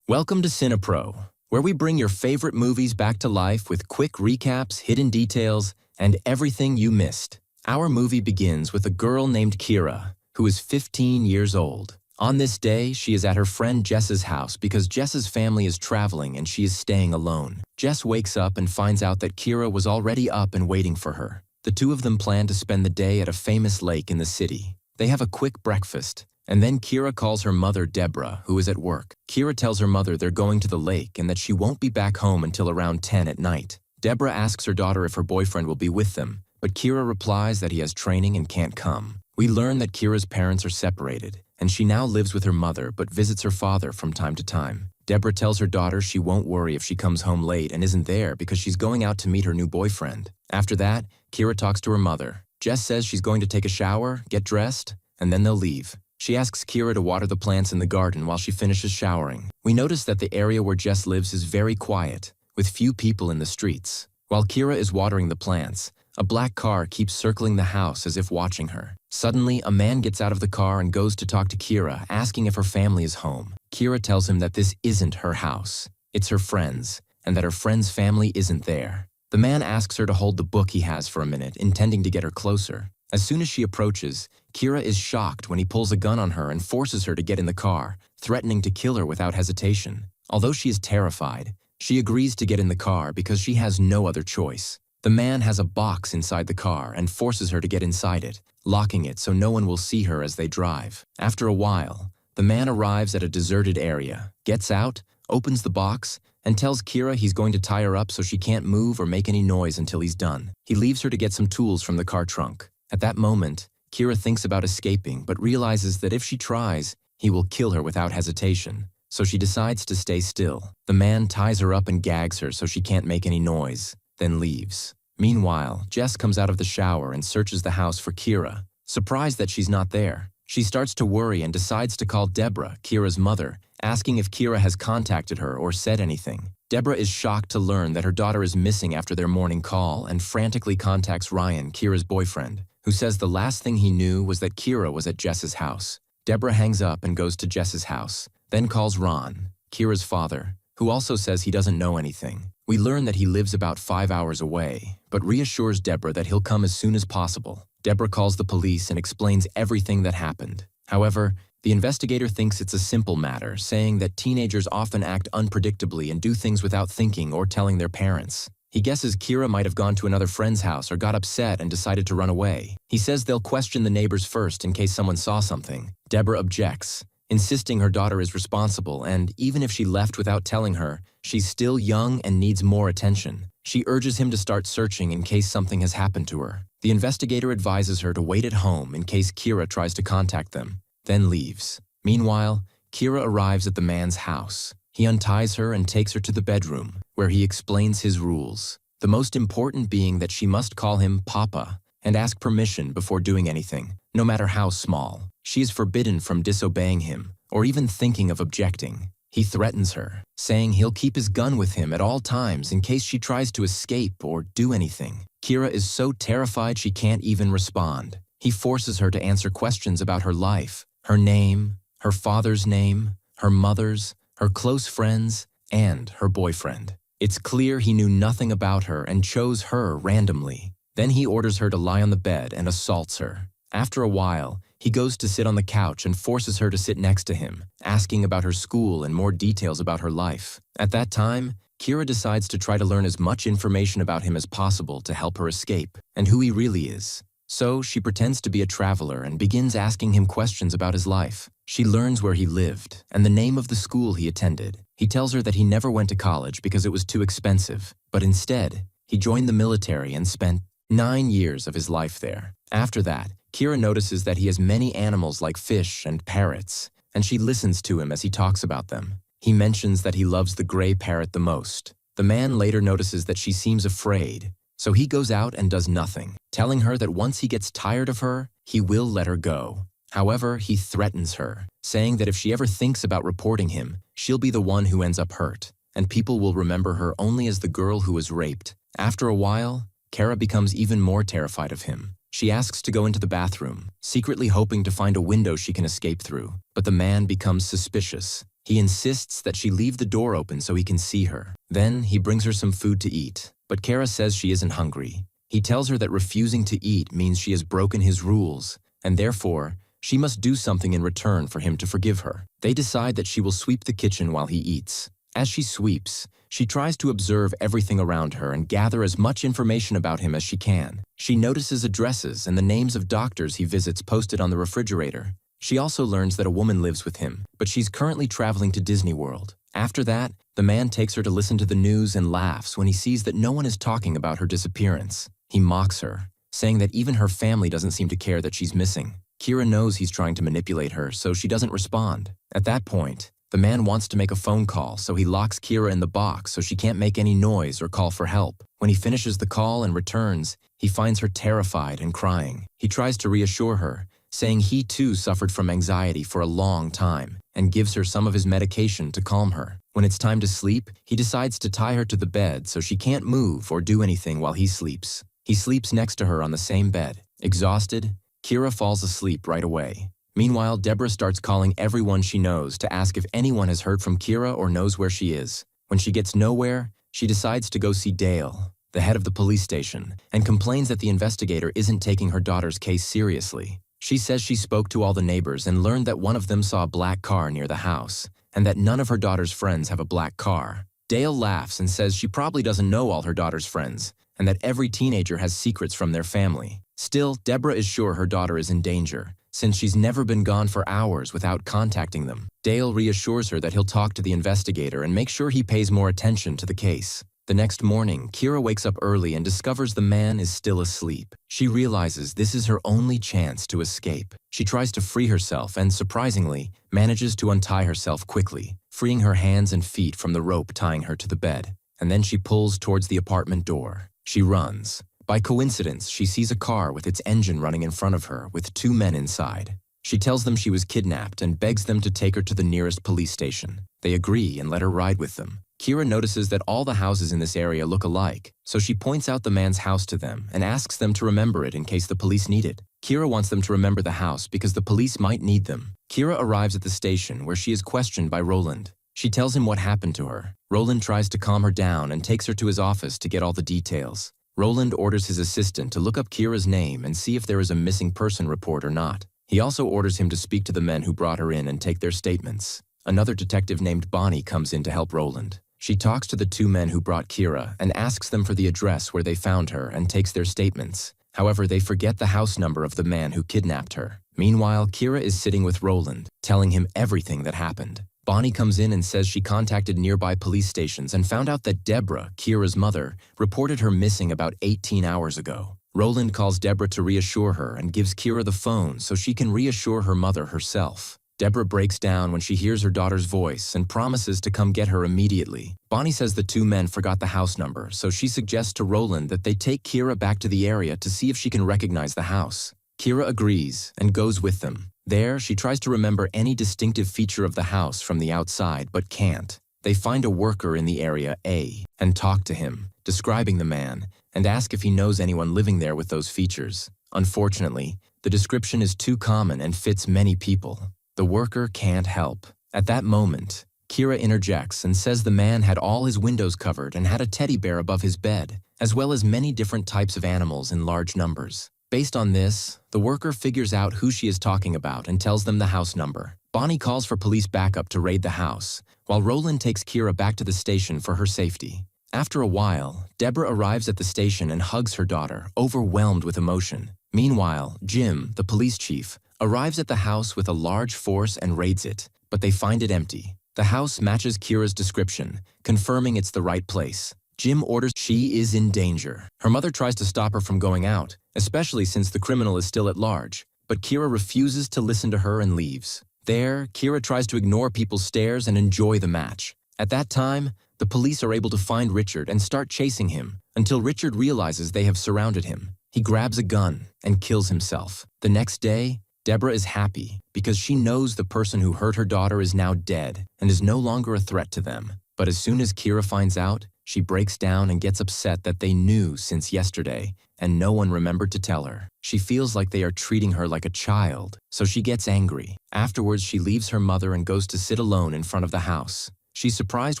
Welcome to CINEPRO, where we bring your favorite movies back to life with quick recaps, hidden details, and everything you missed. Our movie begins with a girl named Kira, who is 15 years old. On this day, she is at her friend Jess's house because Jess's family is traveling and she is staying alone. Jess wakes up and finds out that Kira was already up and waiting for her. The two of them plan to spend the day at a famous lake in the city. They have a quick breakfast. And then Kira calls her mother, Deborah, who is at work. Kira tells her mother they're going to the lake and that she won't be back home until around 10 at night. Deborah asks her daughter if her boyfriend will be with them, but Kira replies that he has training and can't come. We learn that Kira's parents are separated, and she now lives with her mother but visits her father from time to time. Deborah tells her daughter she won't worry if she comes home late and isn't there because she's going out to meet her new boyfriend. After that, Kira talks to her mother. Jess says she's going to take a shower, get dressed, and then they'll leave. She asks Kira to water the plants in the garden while she finishes showering. We notice that the area where Jess lives is very quiet, with few people in the streets. While Kira is watering the plants, a black car keeps circling the house as if watching her. Suddenly, a man gets out of the car and goes to talk to Kira, asking if her family is home. Kira tells him that this isn't her house, it's her friend's, and that her friend's family isn't there. The man asks her to hold the book he has for a minute, intending to get her closer. As soon as she approaches, Kira is shocked when he pulls a gun on her and forces her to get in the car, threatening to kill her without hesitation. Although she is terrified, she agrees to get in the car because she has no other choice. The man has a box inside the car and forces her to get inside it, locking it so no one will see her as they drive. After a while, the man arrives at a deserted area, gets out, opens the box, and tells Kira he's going to tie her up so she can't move or make any noise until he's done. He leaves her to get some tools from the car trunk. At that moment, Kira thinks about escaping but realizes that if she tries, he will kill her without hesitation. So she decides to stay still. The man ties her up and gags her so she can't make any noise, then leaves. Meanwhile, Jess comes out of the shower and searches the house for Kira. Surprised that she's not there, she starts to worry and decides to call Deborah, Kira's mother, asking if Kira has contacted her or said anything. Deborah is shocked to learn that her daughter is missing after their morning call and frantically contacts Ryan, Kira's boyfriend, who says the last thing he knew was that Kira was at Jess's house. Deborah hangs up and goes to Jess's house, then calls Ron, Kira's father, who also says he doesn't know anything. We learn that he lives about 5 hours away, but reassures Deborah that he'll come as soon as possible. Deborah calls the police and explains everything that happened. However, the investigator thinks it's a simple matter, saying that teenagers often act unpredictably and do things without thinking or telling their parents. He guesses Kira might have gone to another friend's house or got upset and decided to run away. He says they'll question the neighbors first in case someone saw something. Deborah objects, insisting her daughter is responsible and, even if she left without telling her, she's still young and needs more attention. She urges him to start searching in case something has happened to her. The investigator advises her to wait at home in case Kira tries to contact them, then leaves. Meanwhile, Kira arrives at the man's house. He unties her and takes her to the bedroom, where he explains his rules. The most important being that she must call him Papa and ask permission before doing anything, no matter how small. She is forbidden from disobeying him or even thinking of objecting. He threatens her, saying he'll keep his gun with him at all times in case she tries to escape or do anything. Kira is so terrified she can't even respond. He forces her to answer questions about her life, her name, her father's name, her mother's, her close friends, and her boyfriend. It's clear he knew nothing about her and chose her randomly. Then he orders her to lie on the bed and assaults her. After a while, he goes to sit on the couch and forces her to sit next to him, asking about her school and more details about her life. At that time, Kira decides to try to learn as much information about him as possible to help her escape and who he really is. So she pretends to be a traveler and begins asking him questions about his life. She learns where he lived and the name of the school he attended. He tells her that he never went to college because it was too expensive, but instead, he joined the military and spent 9 years of his life there. After that, Kira notices that he has many animals like fish and parrots, and she listens to him as he talks about them. He mentions that he loves the gray parrot the most. The man later notices that she seems afraid, so he goes out and does nothing, telling her that once he gets tired of her, he will let her go. However, he threatens her, saying that if she ever thinks about reporting him, she'll be the one who ends up hurt, and people will remember her only as the girl who was raped. After a while, Kara becomes even more terrified of him. She asks to go into the bathroom, secretly hoping to find a window she can escape through, but the man becomes suspicious. He insists that she leave the door open so he can see her. Then he brings her some food to eat, but Kara says she isn't hungry. He tells her that refusing to eat means she has broken his rules, and therefore, she must do something in return for him to forgive her. They decide that she will sweep the kitchen while he eats. As she sweeps, she tries to observe everything around her and gather as much information about him as she can. She notices addresses and the names of doctors he visits posted on the refrigerator. She also learns that a woman lives with him, but she's currently traveling to Disney World. After that, the man takes her to listen to the news and laughs when he sees that no one is talking about her disappearance. He mocks her, saying that even her family doesn't seem to care that she's missing. Kira knows he's trying to manipulate her, so she doesn't respond. At that point, the man wants to make a phone call, so he locks Kira in the box so she can't make any noise or call for help. When he finishes the call and returns, he finds her terrified and crying. He tries to reassure her, saying he too suffered from anxiety for a long time, and gives her some of his medication to calm her. When it's time to sleep, he decides to tie her to the bed so she can't move or do anything while he sleeps. He sleeps next to her on the same bed. Exhausted, Kira falls asleep right away. Meanwhile, Deborah starts calling everyone she knows to ask if anyone has heard from Kira or knows where she is. When she gets nowhere, she decides to go see Dale, the head of the police station, and complains that the investigator isn't taking her daughter's case seriously. She says she spoke to all the neighbors and learned that one of them saw a black car near the house, and that none of her daughter's friends have a black car. Dale laughs and says she probably doesn't know all her daughter's friends, and that every teenager has secrets from their family. Still, Deborah is sure her daughter is in danger, since she's never been gone for hours without contacting them. Dale reassures her that he'll talk to the investigator and make sure he pays more attention to the case. The next morning, Kira wakes up early and discovers the man is still asleep. She realizes this is her only chance to escape. She tries to free herself and, surprisingly, manages to untie herself quickly, freeing her hands and feet from the rope tying her to the bed. And then she pulls towards the apartment door. She runs. By coincidence, she sees a car with its engine running in front of her with two men inside. She tells them she was kidnapped and begs them to take her to the nearest police station. They agree and let her ride with them. Kira notices that all the houses in this area look alike, so she points out the man's house to them and asks them to remember it in case the police need it. Kira wants them to remember the house because the police might need them. Kira arrives at the station where she is questioned by Roland. She tells him what happened to her. Roland tries to calm her down and takes her to his office to get all the details. Roland orders his assistant to look up Kira's name and see if there is a missing person report or not. He also orders him to speak to the men who brought her in and take their statements. Another detective named Bonnie comes in to help Roland. She talks to the two men who brought Kira and asks them for the address where they found her and takes their statements. However, they forget the house number of the man who kidnapped her. Meanwhile, Kira is sitting with Roland, telling him everything that happened. Bonnie comes in and says she contacted nearby police stations and found out that Deborah, Kira's mother, reported her missing about 18 hours ago. Roland calls Deborah to reassure her and gives Kira the phone so she can reassure her mother herself. Deborah breaks down when she hears her daughter's voice and promises to come get her immediately. Bonnie says the two men forgot the house number, so she suggests to Roland that they take Kira back to the area to see if she can recognize the house. Kira agrees and goes with them. There, she tries to remember any distinctive feature of the house from the outside, but can't. They find a worker in the area A and talk to him, describing the man, and ask if he knows anyone living there with those features. Unfortunately, the description is too common and fits many people. The worker can't help. At that moment, Kira interjects and says the man had all his windows covered and had a teddy bear above his bed, as well as many different types of animals in large numbers. Based on this, the worker figures out who she is talking about and tells them the house number. Bonnie calls for police backup to raid the house, while Roland takes Kira back to the station for her safety. After a while, Deborah arrives at the station and hugs her daughter, overwhelmed with emotion. Meanwhile, Jim, the police chief, arrives at the house with a large force and raids it, but they find it empty. The house matches Kira's description, confirming it's the right place. Jim orders she is in danger. Her mother tries to stop her from going out, especially since the criminal is still at large, but Kira refuses to listen to her and leaves. There, Kira tries to ignore people's stares and enjoy the match. At that time, the police are able to find Richard and start chasing him, until Richard realizes they have surrounded him. He grabs a gun and kills himself. The next day, Deborah is happy because she knows the person who hurt her daughter is now dead and is no longer a threat to them. But as soon as Kira finds out, She breaks down and gets upset that they knew since yesterday, and no one remembered to tell her. She feels like they are treating her like a child, so she gets angry. Afterwards, she leaves her mother and goes to sit alone in front of the house. She's surprised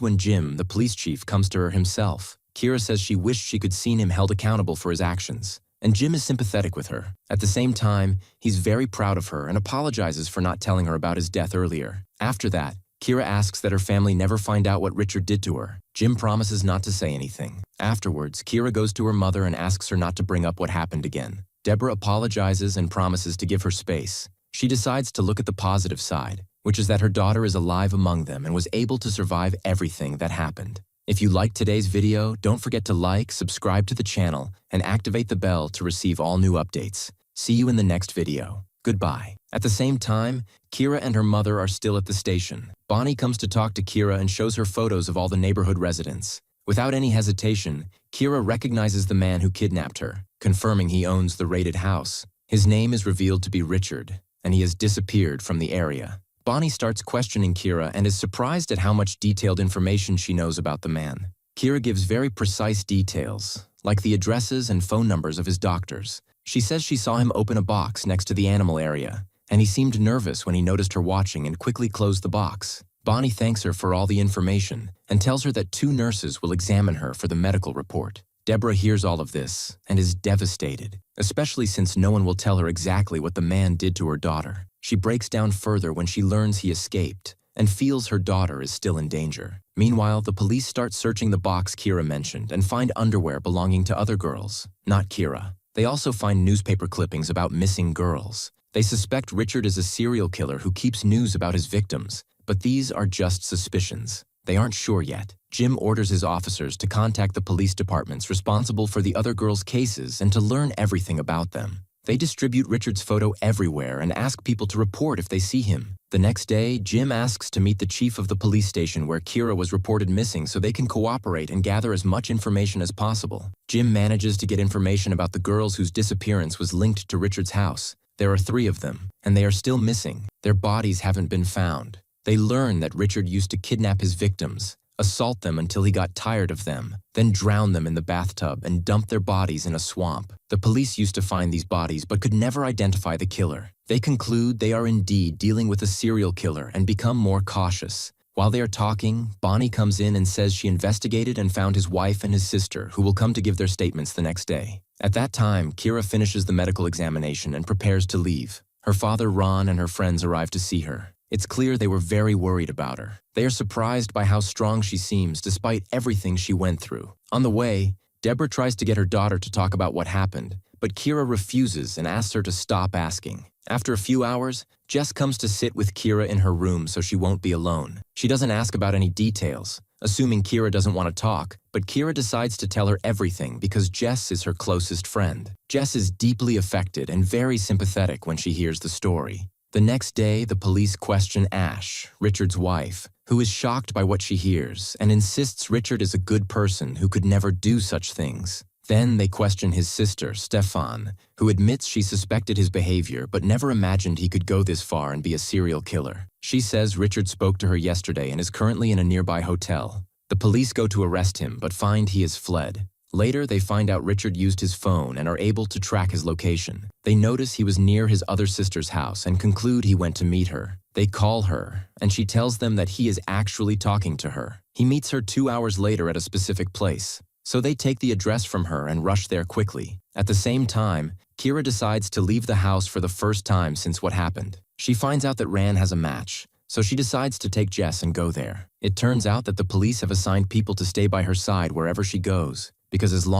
when Jim, the police chief, comes to her himself. Kira says she wished she could seen him held accountable for his actions, and Jim is sympathetic with her. At the same time, he's very proud of her and apologizes for not telling her about his death earlier. After that, Kira asks that her family never find out what Richard did to her. Jim promises not to say anything. Afterwards, Kira goes to her mother and asks her not to bring up what happened again. Deborah apologizes and promises to give her space. She decides to look at the positive side, which is that her daughter is alive among them and was able to survive everything that happened. If you liked today's video, don't forget to like, subscribe to the channel, and activate the bell to receive all new updates. See you in the next video. Goodbye. At the same time, Kira and her mother are still at the station. Bonnie comes to talk to Kira and shows her photos of all the neighborhood residents. Without any hesitation, Kira recognizes the man who kidnapped her, confirming he owns the raided house. His name is revealed to be Richard, and he has disappeared from the area. Bonnie starts questioning Kira and is surprised at how much detailed information she knows about the man. Kira gives very precise details, like the addresses and phone numbers of his doctors. She says she saw him open a box next to the animal area, and he seemed nervous when he noticed her watching and quickly closed the box. Bonnie thanks her for all the information and tells her that 2 nurses will examine her for the medical report. Deborah hears all of this and is devastated, especially since no one will tell her exactly what the man did to her daughter. She breaks down further when she learns he escaped and feels her daughter is still in danger. Meanwhile, the police start searching the box Kira mentioned and find underwear belonging to other girls, not Kira. They also find newspaper clippings about missing girls. They suspect Richard is a serial killer who keeps news about his victims, but these are just suspicions. They aren't sure yet. Jim orders his officers to contact the police departments responsible for the other girls' cases and to learn everything about them. They distribute Richard's photo everywhere and ask people to report if they see him. The next day, Jim asks to meet the chief of the police station where Kira was reported missing so they can cooperate and gather as much information as possible. Jim manages to get information about the girls whose disappearance was linked to Richard's house. There are 3 of them, and they are still missing. Their bodies haven't been found. They learn that Richard used to kidnap his victims, assault them until he got tired of them, then drown them in the bathtub and dump their bodies in a swamp. The police used to find these bodies but could never identify the killer. They conclude they are indeed dealing with a serial killer and become more cautious. While they are talking, Bonnie comes in and says she investigated and found his wife and his sister, who will come to give their statements the next day. At that time, Kira finishes the medical examination and prepares to leave. Her father, Ron, and her friends arrive to see her. It's clear they were very worried about her. They are surprised by how strong she seems despite everything she went through. On the way, Deborah tries to get her daughter to talk about what happened, but Kira refuses and asks her to stop asking. After a few hours, Jess comes to sit with Kira in her room so she won't be alone. She doesn't ask about any details, assuming Kira doesn't want to talk, but Kira decides to tell her everything because Jess is her closest friend. Jess is deeply affected and very sympathetic when she hears the story. The next day, the police question Ash, Richard's wife, who is shocked by what she hears and insists Richard is a good person who could never do such things. Then they question his sister, Stefan, who admits she suspected his behavior but never imagined he could go this far and be a serial killer. She says Richard spoke to her yesterday and is currently in a nearby hotel. The police go to arrest him but find he has fled. Later, they find out Richard used his phone and are able to track his location. They notice he was near his other sister's house and conclude he went to meet her. They call her, and she tells them that he is actually talking to her. He meets her 2 hours later at a specific place. So they take the address from her and rush there quickly. At the same time, Kira decides to leave the house for the first time since what happened. She finds out that Ran has a match, so she decides to take Jess and go there. It turns out that the police have assigned people to stay by her side wherever she goes, because as long